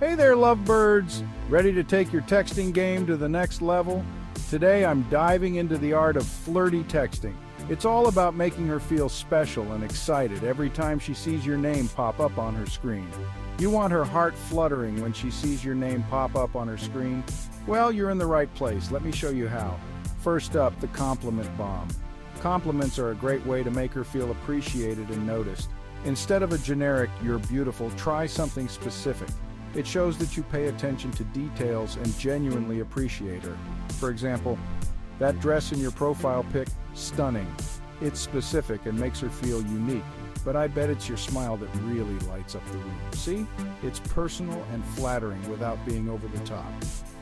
Hey there, lovebirds! Ready to take your texting game to the next level? Today I'm diving into the art of flirty texting. It's all about making her feel special and excited every time she sees your name pop up on her screen. You want her heart fluttering when she sees your name pop up on her screen? Well, you're in the right place. Let me show you how. First up, the compliment bomb. Compliments are a great way to make her feel appreciated and noticed. Instead of a generic, "you're beautiful," try something specific. It shows that you pay attention to details and genuinely appreciate her. For example, "That dress in your profile pic, stunning." It's specific and makes her feel unique, but I bet it's your smile that really lights up the room. See? It's personal and flattering without being over the top.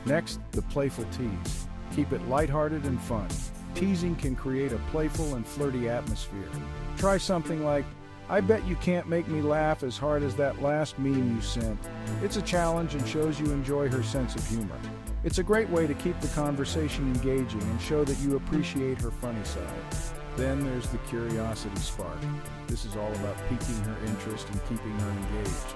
Next, the playful tease. Keep it lighthearted and fun. Teasing can create a playful and flirty atmosphere. Try something like, "I bet you can't make me laugh as hard as that last meme you sent." It's a challenge and shows you enjoy her sense of humor. It's a great way to keep the conversation engaging and show that you appreciate her funny side. Then there's the curiosity spark. This is all about piquing her interest and keeping her engaged.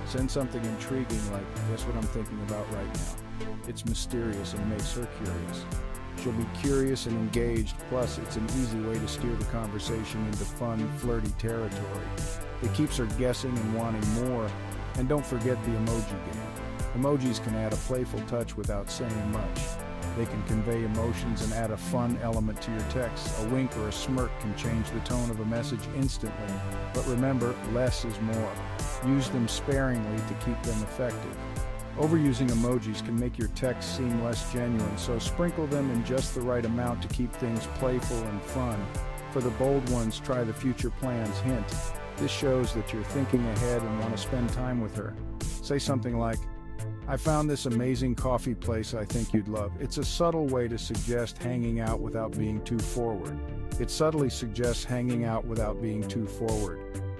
Send something intriguing like, "Guess what I'm thinking about right now." It's mysterious and makes her curious. She'll be curious and engaged, plus it's an easy way to steer the conversation into fun, flirty territory. It keeps her guessing and wanting more. And don't forget the emoji game. Emojis can add a playful touch without saying much. They can convey emotions and add a fun element to your text. A wink or a smirk can change the tone of a message instantly. But remember, less is more. Use them sparingly to keep them effective. Overusing emojis can make your text seem less genuine, so sprinkle them in just the right amount to keep things playful and fun. For the bold ones, try the future plans hint. This shows that you're thinking ahead and want to spend time with her. Say something like, "I found this amazing coffee place I think you'd love." It's a subtle way to suggest hanging out without being too forward. It subtly suggests hanging out without being too forward.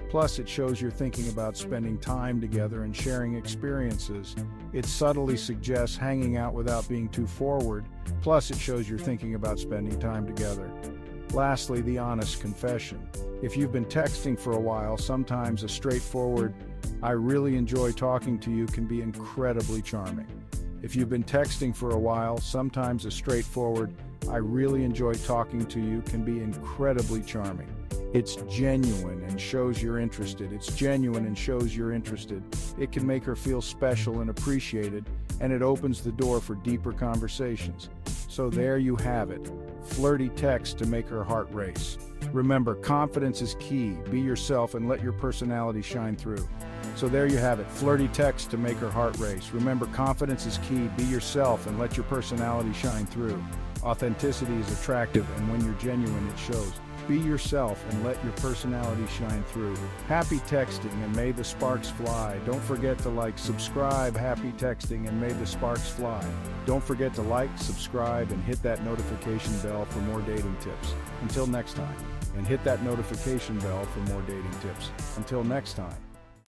Plus, it shows you're thinking about spending time together and sharing experiences. It subtly suggests hanging out without being too forward. Plus, it shows you're thinking about spending time together. Lastly, the honest confession. If you've been texting for a while, sometimes a straightforward, "I really enjoy talking to you," can be incredibly charming. If you've been texting for a while, sometimes a straightforward, "I really enjoy talking to you," can be incredibly charming. It's genuine and shows you're interested. It's genuine and shows you're interested. It can make her feel special and appreciated, and it opens the door for deeper conversations. So there you have it. Flirty text to make her heart race. Remember, confidence is key. Be yourself and let your personality shine through. So there you have it. Flirty text to make her heart race. Remember, confidence is key. Be yourself and let your personality shine through. Authenticity is attractive, and when you're genuine, it shows. Be yourself and let your personality shine through. Happy texting and may the sparks fly. Don't forget to like, subscribe. Happy texting and may the sparks fly. Don't forget to like, subscribe, and hit that notification bell for more dating tips. Until next time. And hit that notification bell for more dating tips. Until next time.